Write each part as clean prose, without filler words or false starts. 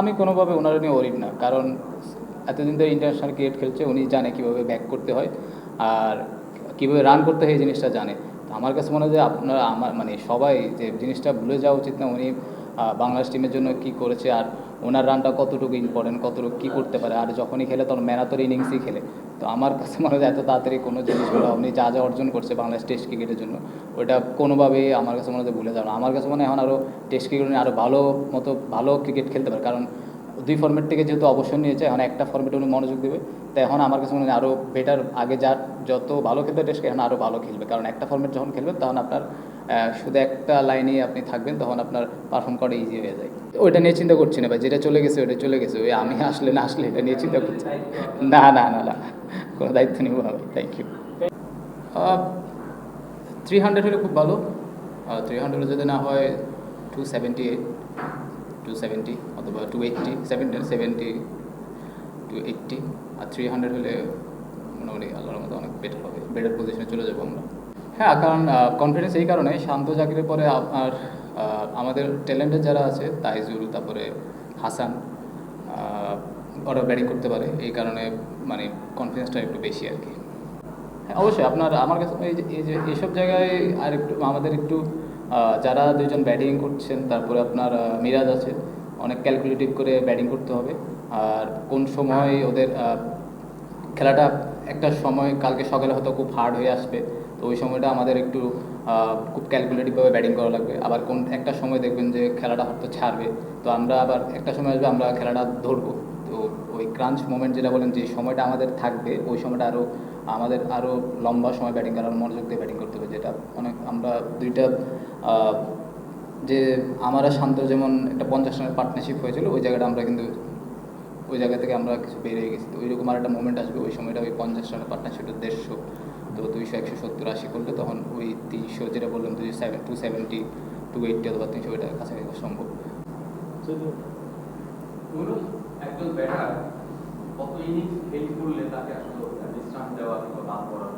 আমি কোনোভাবে ওনারা নিয়ে ওরিড না, কারণ এতদিন ধরে ইন্টারন্যাশনাল ক্রিকেট খেলছে, উনি জানে কীভাবে ব্যাক করতে হয় আর কীভাবে রান করতে হয়, এই জিনিসটা জানে। তো আমার কাছে মনে হয় যে আপনারা আমার মানে সবাই যে জিনিসটা ভুলে যাওয়া উচিত না, উনি বাংলাদেশ টিমের জন্য কী করেছে আর ওনার রানটা কতটুকু ইম্পর্টেন্ট, কতটুকু কী করতে পারে। আর যখনই খেলে তখন ম্যান অফ দ্য ইনিংসই খেলে। তো আমার কাছে মনে হয় এত তাড়াতাড়ি কোনো জিনিসগুলো উনি যা যা অর্জন করছে বাংলাদেশ টেস্ট ক্রিকেটের জন্য, ওটা কোনোভাবেই আমার কাছে মনে হয় ভুলে যাওয়া না। আমার কাছে মনে হয় এখন আরও টেস্ট ক্রিকেট নিয়ে আরও ভালো ক্রিকেট খেলতে পারে, কারণ দুই ফর্মেট থেকে যেহেতু অবসর নিয়েছে, এখন একটা ফর্মেটে উনি মনোযোগ দেবে। তাই এখন আমার কাছে মনে হয় আরও বেটার, আগে যার যত ভালো খেলতে টেস্টকে এখন আরও ভালো খেলবে, কারণ একটা ফর্মেট যখন খেলবেন তখন আপনার শুধু একটা লাইনেই আপনি থাকবেন, তখন আপনার পারফর্ম করা ইজি হয়ে যায়। ওইটা নিয়ে চিন্তা করছি না ভাই, যেটা চলে গেছে ওইটা চলে গেছে। ওই আমি আসলে না আসলে এটা নিয়ে চিন্তা করছি না, না, না, না, কোনো দায়িত্ব নিব না ভাই। Thank you. 300 হলে খুব ভালো। 300 যদি না হয় 278, 270 অথবা 280, 280 আর 300 হলে মোটামুটি আল্লাহর মতো অনেক বেটার হবে, বেটার পজিশনে চলে যাবো আমরা। হ্যাঁ, কারণ কনফিডেন্স এই কারণে, শান্ত জাকিরের পরে আপনার আমাদের ট্যালেন্টের যারা আছে, তাইজুল, তারপরে হাসান, ওরা ব্যাটিং করতে পারে, এই কারণে মানে কনফিডেন্সটা একটু বেশি আর কি। হ্যাঁ, অবশ্যই আপনার আমার কাছে এই যে এইসব জায়গায় আর একটু আমাদের একটু যারা দুইজন ব্যাটিং করছেন, তারপরে আপনার মিরাজ আছে, অনেক ক্যালকুলেটিভ করে ব্যাটিং করতে হবে। আর কোন সময় ওদের খেলাটা একটা সময় কালকে সকালে হয়তো খুব হার্ড হয়ে আসবে, তো ওই সময়টা আমাদের একটু খুব ক্যালকুলেটিভভাবে ব্যাটিং করা লাগবে। আবার কোন একটা সময় দেখবেন যে খেলাটা হয়তো ছাড়বে, তো আমরা আবার একটা সময় আসবে আমরা খেলাটা ধরবো। তো ওই ক্রাঞ্চ মোমেন্ট যেটা বলেন, যে সময়টা আমাদের থাকবে, ওই সময়টা আমাদের আরও লম্বা সময় ব্যাটিং করার মনোযোগ দিয়ে ব্যাটিং করতে হবে, যেটা অনেক আমরা দুইটা যে আমার আর শান্ত যেমন একটা 50 রানের পার্টনারশিপ হয়েছিল, ওই জায়গাটা আমরা কিন্তু ওই জায়গা থেকে আমরা কিছু বেরিয়ে গেছি। তো ওইরকম আর একটা মোমেন্ট আসবে, ওই সময়টা ওই 50 রানের পার্টনারশিপটা 150, তো 200, 170, 80 করলে তখন ওই 300 যেটা বললাম 270, 280 অথবা 300 ওইটার কাছাকাছি সম্ভব। একজন ব্যাটার কত ইনিংস ফেল করলে তাকে আসলে বিশ্রাম দেওয়া কিংবা বাদ পড়ার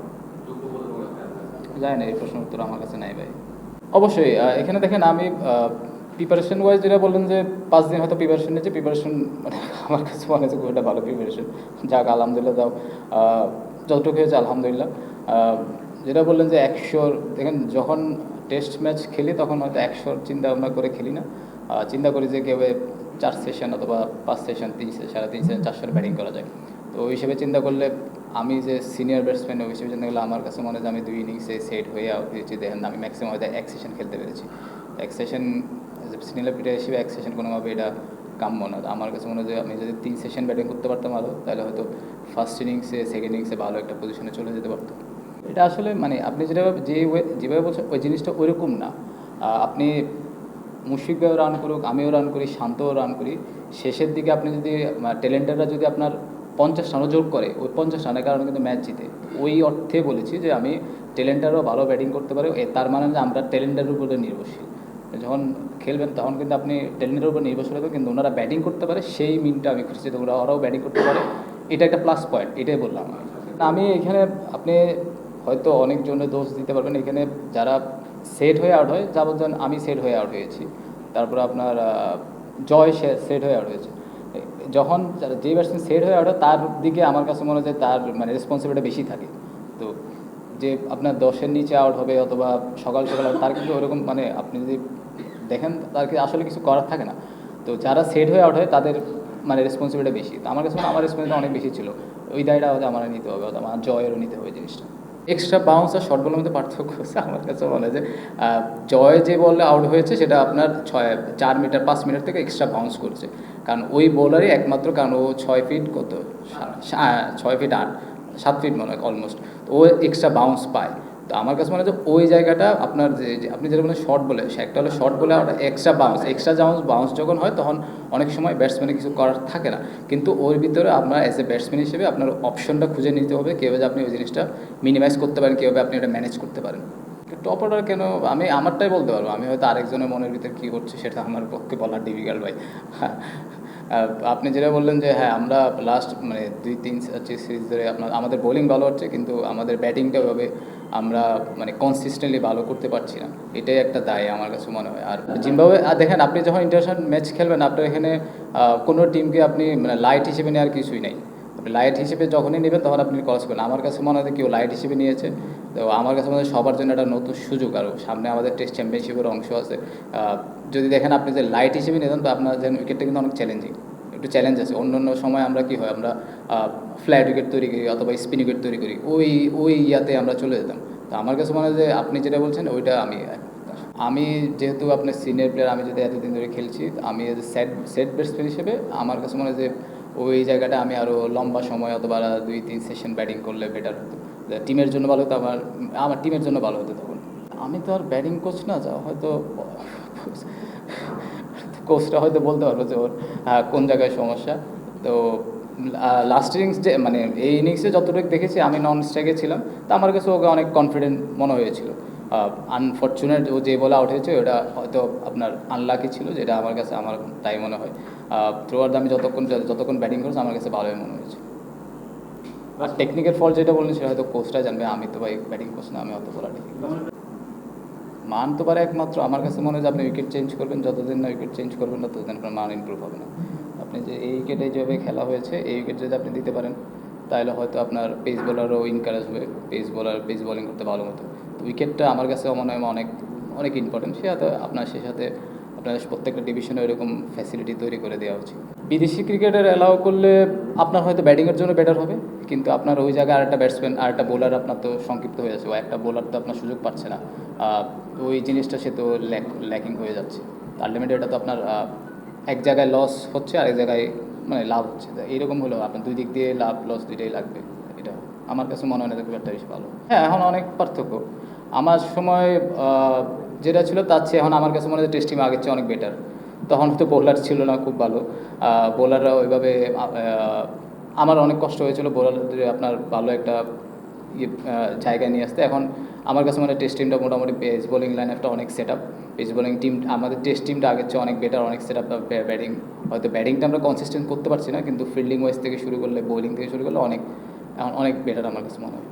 যোগ্য বলে মনে হয়? যায় না, এই প্রশ্নের উত্তর আমার কাছে নাই ভাই। অবশ্যই এখানে দেখেন, আমি প্রিপারেশন ওয়াইজ যেটা বললেন যে 5 দিন হয়তো প্রিপারেশন নিয়েছে, প্রিপারেশন মানে আমার কাছে মনে হচ্ছে খুব একটা ভালো প্রিপারেশন। যাক আলহামদুলিল্লাহ, যাও যতটুকু হয়েছে আলহামদুলিল্লাহ। যেটা বললেন যে 100, দেখেন যখন টেস্ট ম্যাচ খেলি তখন হয়তো 100 চিন্তা ভাবনা করে খেলি না, চিন্তা করি যে কীভাবে 4 সেশন অথবা 5 সেশন, 3 সেশন, 3.5 সেশন, 400 ব্যাটিং করা যায়। তো ওই হিসেবে চিন্তা করলে আমি যে সিনিয়র ব্যাটসম্যান, ওই হিসেবে চিন্তা করলে আমার কাছে মনে হয় যে আমি 2 ইনিংসে সেট হয়ে আউট হয়েছি। দেখেন আমি ম্যাক্সিমাম হয়তো 1 সেশন খেলতে পেরেছি। 1 সেশন সিনিয়র প্লেয়ার হিসেবে 1 সেশন কোনোভাবে এটা কাম্য না। আমার কাছে মনে হয় যে আমি যদি 3 সেশন ব্যাটিং করতে পারতাম আরও, তাহলে হয়তো ফার্স্ট ইনিংসে, সেকেন্ড ইনিংসে ভালো একটা পজিশনে চলে যেতে পারতাম। এটা আসলে মানে আপনি যেভাবে বলছেন ওই জিনিসটা ওইরকম না। আপনি মুশফিক ভাইও রান করুক, আমিও রান করি, শান্তও রান করি, শেষের দিকে আপনি যদি ট্যালেন্টাররা যদি আপনার 50 রানও যোগ করে, ওই 50 রানের কারণে কিন্তু ম্যাচ জিতে। ওই অর্থে বলেছি যে আমি ট্যালেন্টারও ভালো ব্যাটিং করতে পারে, তার মানে যে আমরা ট্যালেন্টারের উপরে নির্ভরশীল। যখন খেলবেন তখন কিন্তু আপনি ট্যালেন্টের উপর নির্ভরশীল হবে, কিন্তু ওনারা ব্যাটিং করতে পারে সেই মিনটা আমি খুঁজছি, তো ওরাও ব্যাটিং করতে পারে, এটা একটা প্লাস পয়েন্ট, এটাই বললাম আমি এখানে। আপনি হয়তো অনেকজনের দোষ দিতে পারবেন এখানে, যারা সেট হয়ে আউট হয়, যেমন আমি সেট হয়ে আউট হয়েছি, তারপরে আপনার জয় সেট হয়ে আউট হয়েছে। যখন যে ব্যাটসম্যান সেট হয়ে আউট হয় তার দিকে আমার কাছে মনে হয় যে তার মানে রেসপন্সিবিলিটি বেশি থাকে। তো যে আপনার 10-এর নিচে আউট হবে অথবা সকাল সকাল তার কিন্তু ওরকম মানে আপনি যদি দেখেন তার আসলে কিছু করার থাকে না। তো যারা সেট হয়ে আউট হয় তাদের মানে রেসপন্সিবিলিটি বেশি। তো আমার কাছে আমার রেসপন্সিবিলিটি অনেক বেশি ছিল, ওই দায়টা হয়তো আমার নিতে হবে, অথবা আমার জয়েরও নিতে হবে জিনিসটা। এক্সট্রা বাউন্স আর শর্ট বলের মধ্যে পার্থক্য হচ্ছে আমার কাছে বলে যে জয় যে বলে আউট হয়েছে সেটা আপনার 4 মিটার 5 মিটার থেকে এক্সট্রা বাউন্স করছে, কারণ ওই বোলারই একমাত্র, কারণ ও 6 ফিট কত 6 ফিট 8, 7 ফিট মনে হয় অলমোস্ট, তো ও এক্সট্রা বাউন্স পায়। তো আমার কাছে মনে হয় যে ওই জায়গাটা আপনার যে আপনি যেটা বলেন শর্ট বলে, সে একটা হলো শর্ট বলে আর এক্সট্রা বাউন্স যখন হয় তখন অনেক সময় ব্যাটসম্যানের কিছু করার থাকে না, কিন্তু ওর ভিতরে আপনার অ্যাজ এ ব্যাটসম্যান হিসেবে আপনার অপশনটা খুঁজে নিতে হবে কীভাবে আপনি ওই জিনিসটা মিনিমাইজ করতে পারেন, কীভাবে আপনি এটা ম্যানেজ করতে পারেন। টপ অর্ডার কেন, আমি আমারটাই বলতে পারবো, আমি হয়তো আরেকজনের মনের ভিতরে কী করছে সেটা আমার পক্ষে বলার ডিফিকাল্ট ভাই। আপনি যেটা বললেন যে হ্যাঁ আমরা লাস্ট মানে 2-3 সিরিজ ধরে আমাদের বোলিং ভালো হচ্ছে, কিন্তু আমাদের ব্যাটিংটা ওইভাবে আমরা মানে কনসিস্টেন্টলি ভালো করতে পারছি না, এটাই একটা দায় আমার কাছে মনে হয়। আর জিম্বাবুয়ে দেখেন, আপনি যখন ইন্টারন্যাশনাল ম্যাচ খেলবেন, আপনার এখানে কোনো টিমকে আপনি মানে লাইট হিসেবে নেওয়ার কিছুই নেই। আপনি লাইট হিসেবে যখনই নেবেন তখন আপনি ক্রস করবেন। আমার কাছে মনে হয় যে কেউ লাইট হিসেবে নিয়েছে, তো আমার কাছে মনে হয় সবার জন্য একটা নতুন সুযোগ। আর সামনে আমাদের টেস্ট চ্যাম্পিয়নশিপের অংশ আছে। যদি দেখেন আপনি যে লাইট হিসেবে নিতেন, তো আপনার যেন উইকেটটা কিন্তু অনেক চ্যালেঞ্জিং, একটু চ্যালেঞ্জ আছে। অন্য অন্য সময় আমরা কি হয়, আমরা ফ্ল্যাট উইকেট তৈরি করি অথবা স্পিন উইকেট তৈরি করি, ওই ইয়াতে আমরা চলে যেতাম। তো আমার কাছে মনে হয় যে আপনি যেটা বলছেন ওইটা আমি যেহেতু আপনার সিনিয়র প্লেয়ার, আমি যদি এতদিন ধরে খেলছি, আমি এজ এ সেট ব্যাটসম্যান হিসেবে আমার কাছে মনে হয় যে ওই জায়গাটা আমি আরও লম্বা সময় অথবা 2-3 সেশন ব্যাটিং করলে বেটার হতো। টিমের জন্য ভালো হতো, আমার টিমের জন্য ভালো হতো তখন। আমি তো আর ব্যাটিং কোচ না, যা হয়তো কোচটা হয়তো বলতে পারবো যে ওর কোন জায়গায় সমস্যা। তো লাস্ট ইনিংস যে মানে এই ইনিংসে যতটুকু দেখেছি, আমি নন স্ট্রাইকে ছিলাম, তো আমার কাছে ওকে অনেক কনফিডেন্ট মনে হয়েছিল। আনফর্চুনেট ও যে বলে আউট হয়েছে ওটা হয়তো আপনার আনলাকি ছিল, যেটা আমার কাছে আমার তাই মনে হয়। থ্রু আউট আমি যতক্ষণ ব্যাটিং করছি আমার কাছে ভালোই মনে হয়েছে। আর টেকনিকের ফল যেটা বললেন সেটা হয়তো কোচটা জানবে, আমি তো ভাই ব্যাটিং কোচ না, আমি অত বলা টেকনিক মান তো পারে একমাত্র আমার কাছে মনে হয় যে আপনি উইকেট চেঞ্জ করবেন, যতদিন না উইকেট চেঞ্জ করবেন না ততদিন আপনার মান ইমপ্রুভ হবে না। আপনি যে এই উইকেটে যেভাবে খেলা হয়েছে, এই উইকেট যদি আপনি দিতে পারেন, তাহলে হয়তো আপনার পেস বোলারও ইনকারেজ হবে, পেস বোলিং করতে ভালো মতো। তো উইকেটটা আমার কাছে মনে হয় অনেক অনেক ইম্পর্টেন্ট। সে সাথে সেই সাথে আপনার প্রত্যেকটা ডিভিশনে এরকম ফ্যাসিলিটি তৈরি করে দেওয়া উচিত। বিদেশি ক্রিকেটার অ্যালাউ করলে আপনার হয়তো ব্যাটিংয়ের জন্য বেটার হবে, কিন্তু আপনার ওই জায়গায় আরেকটা ব্যাটসম্যান, আরেকটা বোলার আপনার তো সংক্ষিপ্ত হয়ে যাচ্ছে, ও একটা বোলার তো আপনার সুযোগ পাচ্ছে না। ওই জিনিসটা সে তো ল্যাকিং হয়ে যাচ্ছে। আলটিমেটলি এটা তো আপনার এক জায়গায় লস হচ্ছে আর এক জায়গায় মানে লাভ হচ্ছে। এইরকম হলেও আপনার দুই দিক দিয়ে লাভ লস দুইটাই লাগবে। এটা আমার কাছে মনে হয় না খুব একটা বেশি ভালো। হ্যাঁ, এখন অনেক পার্থক্য। আমার সময় যেটা ছিল তার চেয়ে এখন আমার কাছে মনে হয় টেস্ট টিম আগের চেয়ে অনেক বেটার। তখন তো বোলার ছিল না খুব ভালো, বোলাররা ওইভাবে আমার অনেক কষ্ট হয়েছিল বোলারদের আপনার ভালো একটা জায়গায় নিয়ে আসতে। এখন আমার কাছে মনে হয় টেস্ট টিমটা মোটামুটি পেস বোলিং লাইন একটা অনেক set up. Pace bowling team আমাদের টেস্ট টিমটা আগের চেয়ে অনেক বেটার, অনেক সেট আপ। ব্যাটিং হয়তো ব্যাটিংটা আমরা কনসিস্টেন্ট করতে পারছি না, কিন্তু ফিল্ডিং ওয়াইজ থেকে শুরু করলে, বোলিং থেকে শুরু করলে অনেক বেটার আমার কাছে মনে হয়।